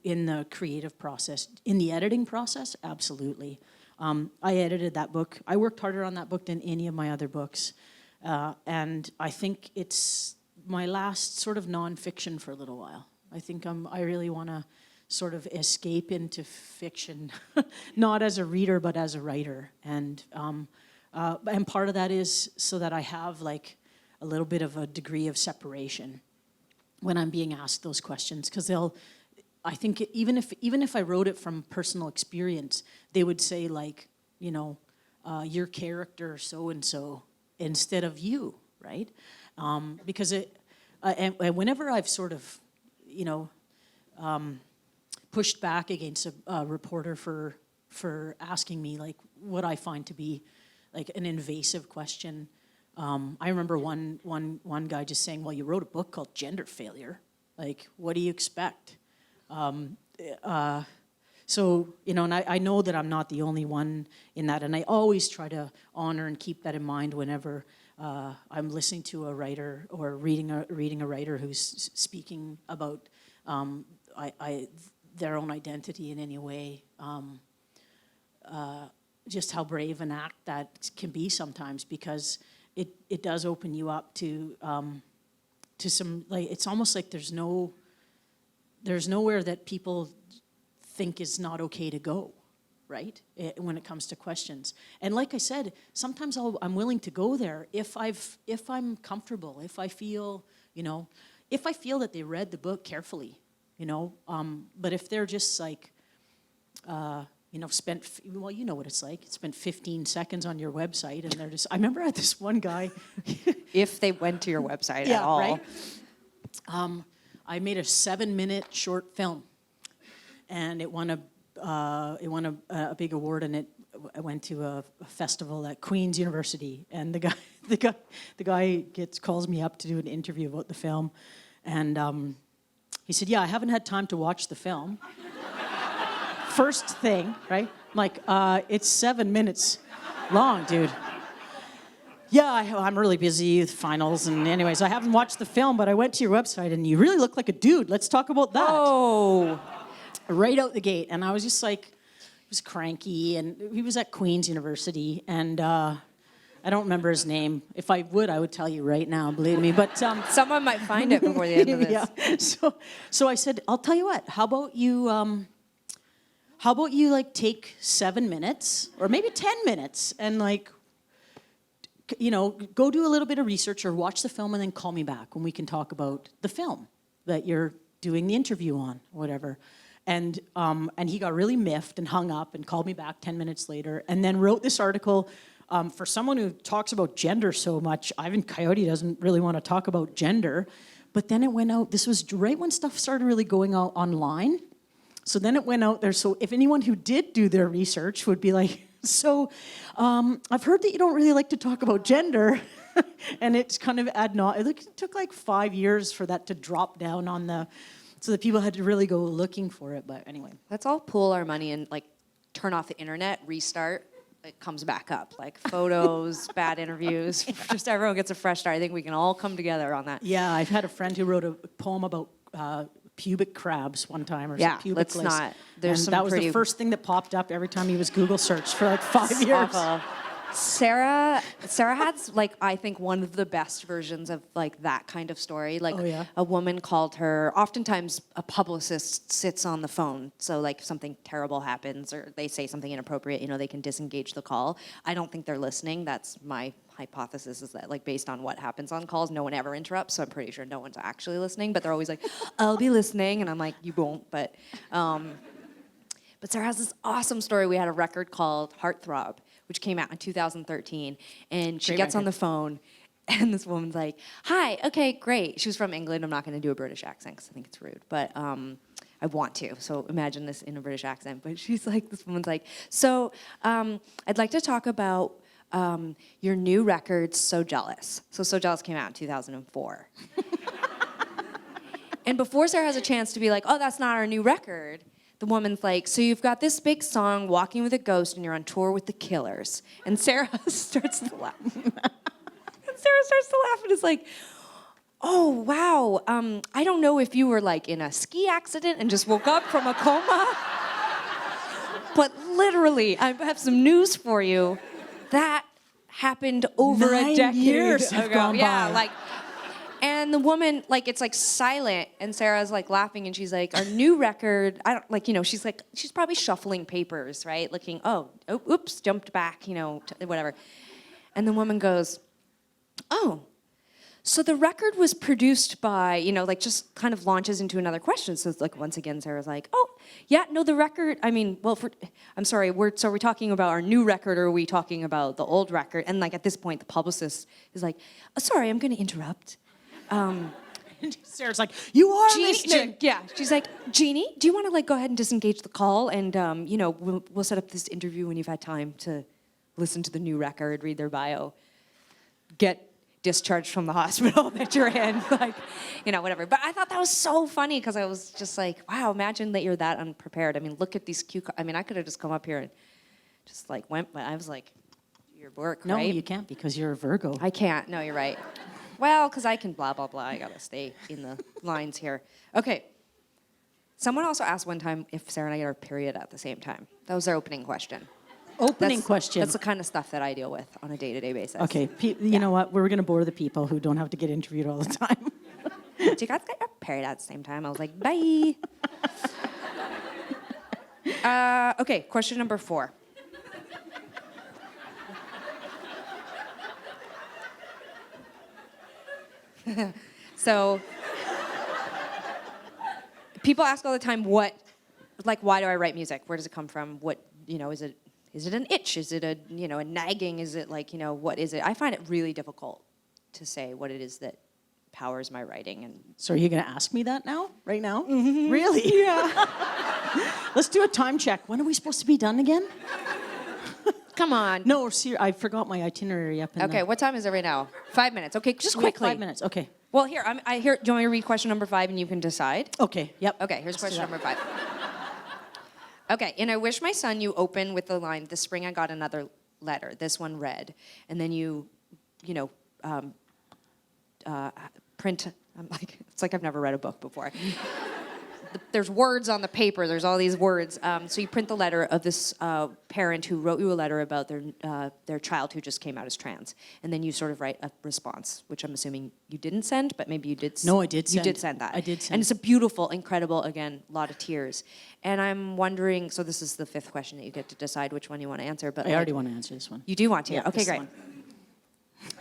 in the creative process. In the editing process, absolutely. I edited that book. I worked harder on that book than any of my other books. And I think it's my last sort of nonfiction for a little while. I think I really want to sort of escape into fiction, not as a reader, but as a writer. And part of that is so that I have like a little bit of a degree of separation when I'm being asked those questions, because I think even if I wrote it from personal experience, they would say like, you know, your character so and so instead of you, right? Because and whenever I've sort of, you know, pushed back against a reporter for asking me like what I find to be like an invasive question. I remember one guy just saying, well, you wrote a book called Gender Failure. Like, what do you expect? So, you know, and I know that I'm not the only one in that, and I always try to honor and keep that in mind whenever I'm listening to a writer or reading a writer who's speaking about their own identity in any way. Just how brave an act that can be sometimes, because it does open you up to some, like, it's almost like there's nowhere that people think is not okay to go, right? When it comes to questions. And like I said, sometimes I'm willing to go there if I'm comfortable, if I feel, you know, if I feel that they read the book carefully, you know. But if they're just like, you know, well, you know what it's like. Spent 15 seconds on your website, and they're just. I remember I had this one guy. If they went to your website at all. Right? I made a 7-minute short film, and it won a big award, and it went to a festival at Queen's University. And the guy calls me up to do an interview about the film, and he said, "Yeah, I haven't had time to watch the film." first thing, right? I'm like, it's 7 minutes long, dude. Yeah, I'm really busy with finals, and anyways, I haven't watched the film, but I went to your website, and you really look like a dude. Let's talk about that. Oh. Right out the gate, and I was just like, he was cranky, and he was at Queen's University, and I don't remember his name. If I would tell you right now, believe me, but... Someone might find it before the end of this. Yeah, so I said, I'll tell you what, how about you like take 7 minutes, or maybe 10 minutes, and like, you know, go do a little bit of research or watch the film and then call me back when we can talk about the film that you're doing the interview on, or whatever. And he got really miffed and hung up and called me back 10 minutes later and then wrote this article. For someone who talks about gender so much, Ivan Coyote doesn't really want to talk about gender. But then it went out, this was right when stuff started really going out online. So then it went out there. So if anyone who did do their research would be like, so I've heard that you don't really like to talk about gender. And it's kind of it took like 5 years for that to drop down on the, so that people had to really go looking for it. But anyway. Let's all pool our money and like turn off the internet, restart. It comes back up, like photos, bad interviews. Just everyone gets a fresh start. I think we can all come together on that. Yeah, I've had a friend who wrote a poem about pubic crabs one time, or Yeah, pubic let's lace. not. There's and some that was pretty- the first thing that popped up every time he was Google searched for like 5 years. Awful. Sarah has like I think one of the best versions of like that kind of story. Like Oh, yeah? a woman called her. Oftentimes a publicist sits on the phone, so like if something terrible happens or they say something inappropriate, you know, they can disengage the call. I don't think they're listening. That's my hypothesis, is that like based on what happens on calls, no one ever interrupts. So I'm pretty sure no one's actually listening. But they're always like, "I'll be listening," and I'm like, "You won't." But Sarah has this awesome story. We had a record called Heartthrob, which came out in 2013. And she Great gets on record. the phone, and this woman's like, "Hi, okay, great." She was from England. I'm not going to do a British accent because I think it's rude. But I want to. So imagine this in a British accent. But she's like, this woman's like, "So I'd like to talk about your new record, So Jealous." So Jealous came out in 2004. And before Sarah has a chance to be like, "Oh, that's not our new record," the woman's like, "So you've got this big song, Walking with a Ghost, and you're on tour with the Killers." And Sarah starts to laugh. And is like, "Oh, wow. I don't know if you were like in a ski accident and just woke up from a coma. But literally, I have some news for you. That happened over 9 a decade years have ago." gone Yeah, by. like, and the woman, like, it's like silent, and Sarah's like laughing, and she's like, "Our new record," I don't, like, you know, she's like, she's probably shuffling papers, right? Looking, oops, jumped back, you know, whatever. And the woman goes, "Oh, so the record was produced by," you know, like just kind of launches into another question. So it's like, once again, Sarah's like, "Oh, yeah, no, the record, I mean, well, I'm sorry, we're talking about our new record, or are we talking about the old record?" And like at this point, the publicist is like, "Sorry, I'm going to interrupt. Sarah's like, "You are Jeannie," listening." yeah, she's like, "Jeannie, do you want to like go ahead and disengage the call, and you know, we'll set up this interview when you've had time to listen to the new record, read their bio, get discharged from the hospital that you're in," like, you know, whatever. But I thought that was so funny because I was just like, wow, imagine that you're that unprepared. I mean, look at these cue cards. I mean, I could have just come up here and just like went, but I was like, "Do your work, No, right?" you can't because you're a Virgo. I can't. No, you're right. Well, because I can blah, blah, blah. I got to stay in the lines here. Okay. Someone also asked one time if Sarah and I get our period at the same time. That was their opening question. Opening question. That's the kind of stuff that I deal with on a day-to-day basis. Okay, you know what? We're going to bore the people who don't have to get interviewed all the time. Do you guys get your period at the same time? I was like, bye. Okay, question number 4. So, people ask all the time, why do I write music? Where does it come from? What, you know, is it an itch? Is it a nagging? Is it like, what is it? I find it really difficult to say what it is that powers my writing. And So are you going to ask me that now? Right now? Mm-hmm. Really? Yeah. Let's do a time check. When are we supposed to be done again? come on. No, I forgot my itinerary up in Okay, what time is it right now? 5 minutes. Okay, just quickly. 5 minutes, okay. Well, here, do you want me to read question number 5 and you can decide? Okay, yep. Okay, here's question number 5. Okay, and I wish my son you open with the line, "This spring I got another letter." This one read, and then you know, print. I'm like, it's like I've never read a book before. There's words on the paper. There's all these words. So you print the letter of this parent who wrote you a letter about their child who just came out as trans, and then you sort of write a response, which I'm assuming you didn't send, but maybe you did. No, I did You send. did send that. I did send. And it's a beautiful, incredible, again, lot of tears. And I'm wondering. So this is the fifth question that you get to decide which one you want to answer. But I already want to answer this one. You do want to. Yeah, Okay, this great. one.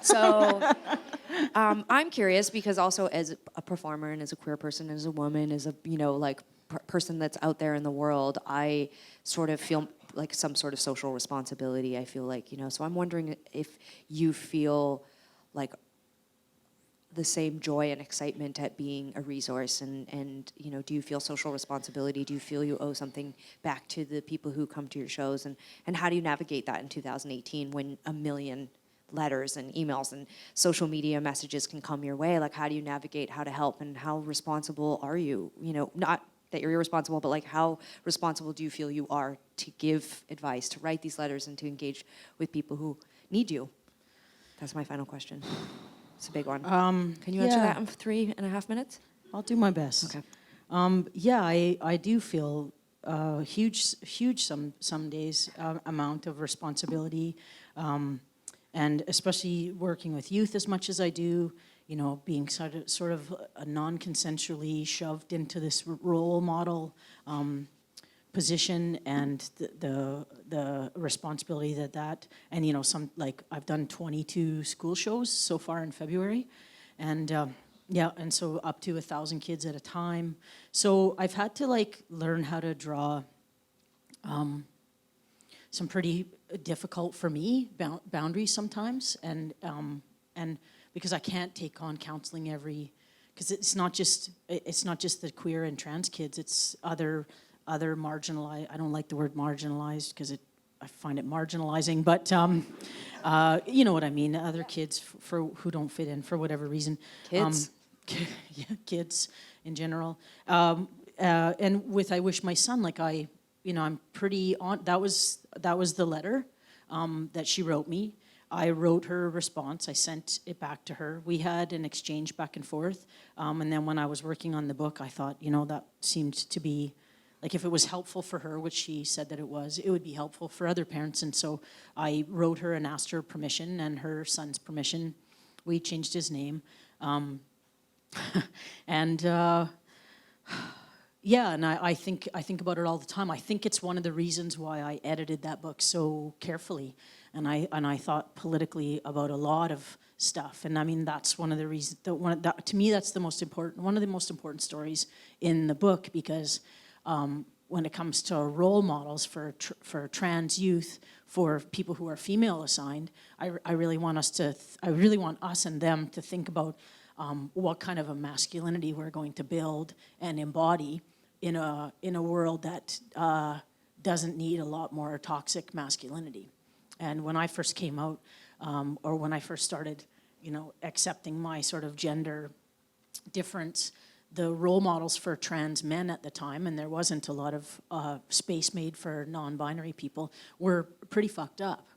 So I'm curious because also as a performer and as a queer person, as a woman, as a person that's out there in the world, I sort of feel like some sort of social responsibility. I feel like so I'm wondering if you feel like the same joy and excitement at being a resource, and do you feel social responsibility? Do you feel you owe something back to the people who come to your shows, and how do you navigate that in 2018 when a million letters and emails and social media messages can come your way? Like, how do you navigate how to help, and how responsible are you? Not that you're irresponsible, but like, how responsible do you feel you are to give advice, to write these letters, and to engage with people who need you? That's my final question. It's a big one. Can you answer that in 3.5 minutes? I'll do my best. Okay. I do feel huge some days amount of responsibility, and especially working with youth as much as I do, being sort of a non-consensually shoved into this role model position, and the responsibility that and I've done 22 school shows so far in February, and and so up to 1,000 kids at a time. So I've had to learn how to draw some pretty difficult for me boundaries sometimes, and because I can't take on counseling because it's not just the queer and trans kids, it's other marginalized. I don't like the word marginalized because I find it marginalizing, but you know what I mean. Other kids who don't fit in for whatever reason. Kids. Yeah, kids in general. And with I wish my son, I'm pretty on. That was the letter that she wrote me. I wrote her a response. I sent it back to her. We had an exchange back and forth. And then when I was working on the book, I thought, that seemed to be, if it was helpful for her, which she said that it would be helpful for other parents. And so I wrote her and asked her permission and her son's permission. We changed his name. And I think about it all the time. I think it's one of the reasons why I edited that book so carefully, and I thought politically about a lot of stuff. And I mean, that's one of the reasons. To me, that's one of the most important stories in the book, because when it comes to role models for trans youth, for people who are female assigned, I really want us and them to think about what kind of a masculinity we're going to build and embody in a world that doesn't need a lot more toxic masculinity. And when I first came out, or when I first started, accepting my sort of gender difference, the role models for trans men at the time, and there wasn't a lot of space made for non-binary people, were pretty fucked up.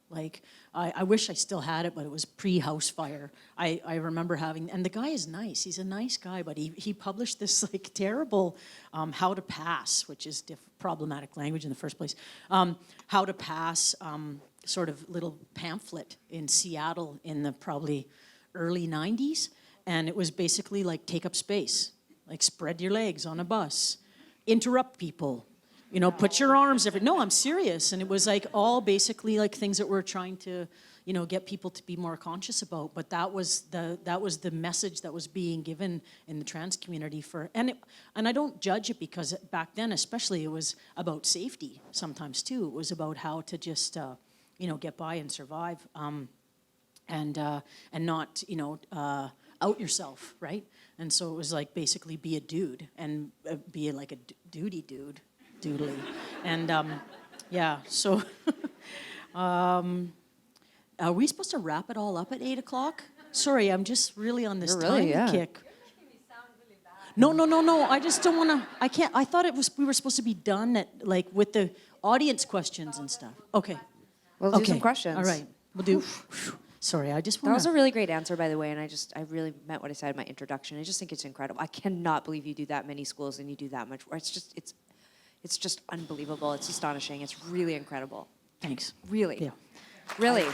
I wish I still had it, but it was pre-House Fire. I remember having, and the guy is nice. He's a nice guy, but he published this terrible How to Pass, which is problematic language in the first place. How to Pass sort of little pamphlet in Seattle in the probably early 90s. And it was basically take up space, spread your legs on a bus, interrupt people, put your arms no, I'm serious. And it was all basically things that we're trying to, get people to be more conscious about. But that was the message that was being given in the trans community and I don't judge it, because back then especially it was about safety sometimes too. It was about how to just, get by and survive, and not, out yourself, right? And so it was basically be a dude and be a duty dude. Doodly. And so are we supposed to wrap it all up at 8 o'clock? Sorry, I'm just really on this time kick. No. I just don't want to. I can't. I thought we were supposed to be done with the audience questions and stuff. Okay. We'll do some questions. All right. We'll do. Sorry, I just want to. That was a really great answer, by the way, and I really meant what I said in my introduction. I just think it's incredible. I cannot believe you do that many schools and you do that much work. It's just unbelievable. It's astonishing. It's really incredible. Thanks. Really. Yeah. Really.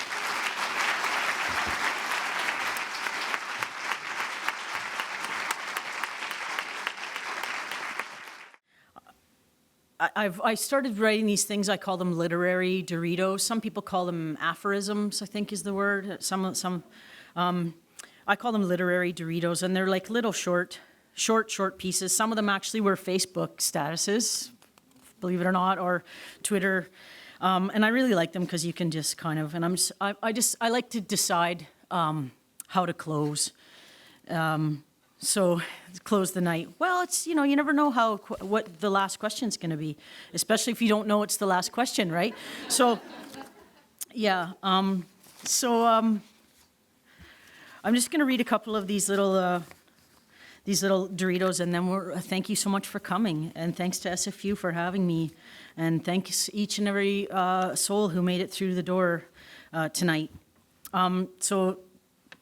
I started writing these things. I call them literary Doritos. Some people call them aphorisms, I think is the word. I call them literary Doritos, and they're like little short pieces. Some of them actually were Facebook statuses, believe it or not, or Twitter. And I really like them because you can just kind of, and I like to decide how to close. So close the night. Well, it's, you never know what the last question's going to be, especially if you don't know it's the last question, right? So, yeah. I'm just going to read a couple of these little Doritos, and then thank you so much for coming, and thanks to SFU for having me, and thanks each and every soul who made it through the door tonight.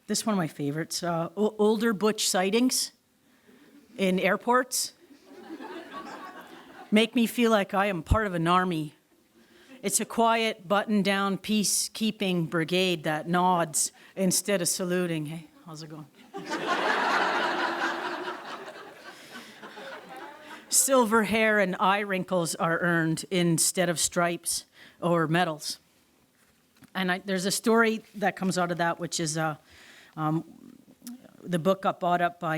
This is one of my favorites. Older butch sightings in airports make me feel like I am part of an army. It's a quiet, button-down, peacekeeping brigade that nods instead of saluting. Hey, how's it going? Silver hair and eye wrinkles are earned instead of stripes or medals. And there's a story that comes out of that, which is the book got bought up by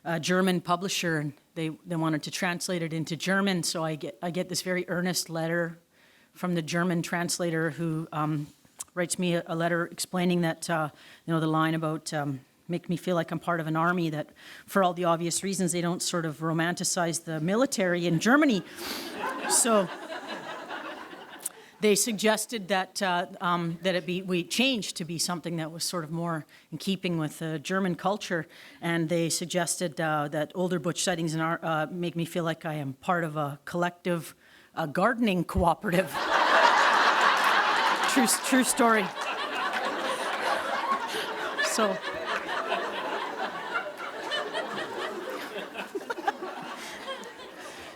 a German publisher, and they wanted to translate it into German. So I get this very earnest letter from the German translator who writes me a letter explaining that the line about make me feel like I'm part of an army, that for all the obvious reasons they don't sort of romanticize the military in Germany. So they suggested that we change to be something that was sort of more in keeping with German culture, and they suggested that older butch sightings make me feel like I am part of a collective gardening cooperative. True story.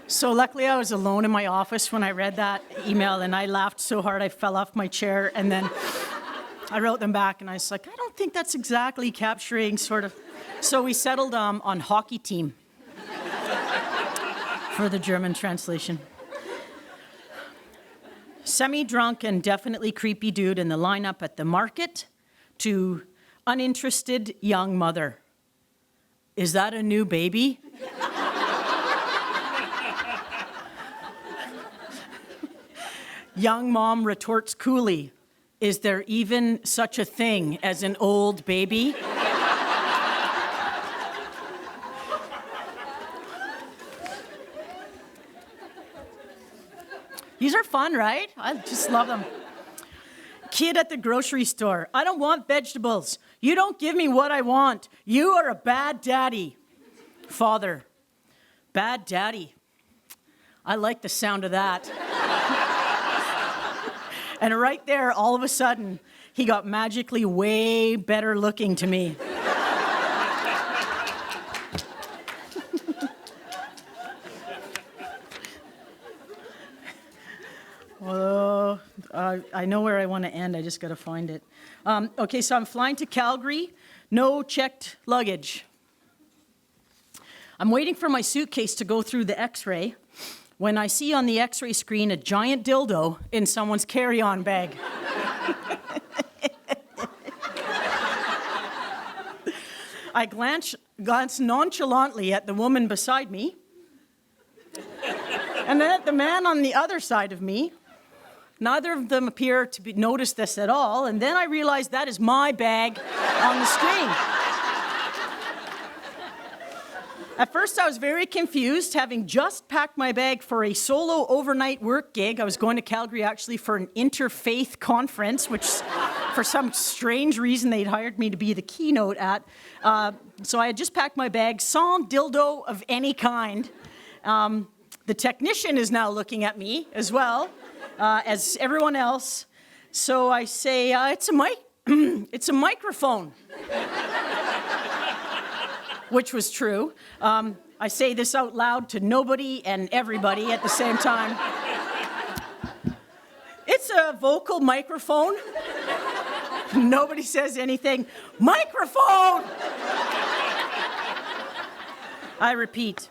So luckily I was alone in my office when I read that email, and I laughed so hard I fell off my chair, and then I wrote them back and I was like, I don't think that's exactly capturing sort of. So we settled on hockey team for the German translation. Semi-drunk and definitely creepy dude in the lineup at the market to uninterested young mother. Is that a new baby? Young mom retorts coolly, is there even such a thing as an old baby? These are fun, right? I just love them. Kid at the grocery store, I don't want vegetables. You don't give me what I want. You are a bad daddy. Father, bad daddy. I like the sound of that. And right there, all of a sudden, he got magically way better looking to me. Well, I know where I want to end. I just got to find it. Okay, so I'm flying to Calgary. No checked luggage. I'm waiting for my suitcase to go through the X-ray when I see on the X-ray screen a giant dildo in someone's carry-on bag. I glance nonchalantly at the woman beside me, and then at the man on the other side of me. Neither of them appear to notice this at all, and then I realize that is my bag on the screen. At first, I was very confused, having just packed my bag for a solo overnight work gig. I was going to Calgary, actually, for an interfaith conference, which For some strange reason, they'd hired me to be the keynote at. So I had just packed my bag, sans dildo of any kind. The technician is now looking at me as well, as everyone else. So I say, it's a microphone. Which was true. I say this out loud to nobody and everybody at the same time. It's a vocal microphone. Nobody says anything. Microphone! I repeat.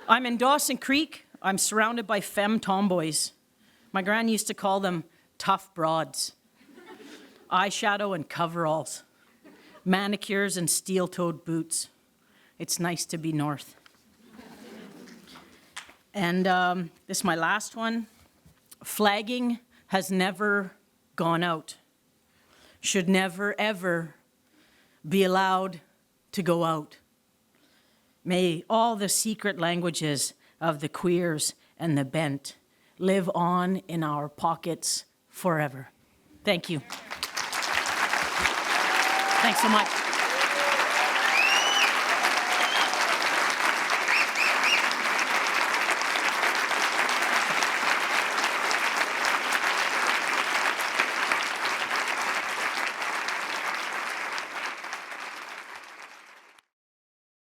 I'm in Dawson Creek. I'm surrounded by femme tomboys. My gran used to call them tough broads. Eyeshadow and coveralls. Manicures and steel-toed boots. It's nice to be north. And this is my last one. Flagging has never gone out. Should never, ever be allowed to go out. May all the secret languages of the queers and the bent live on in our pockets forever. Thank you. Thanks so much.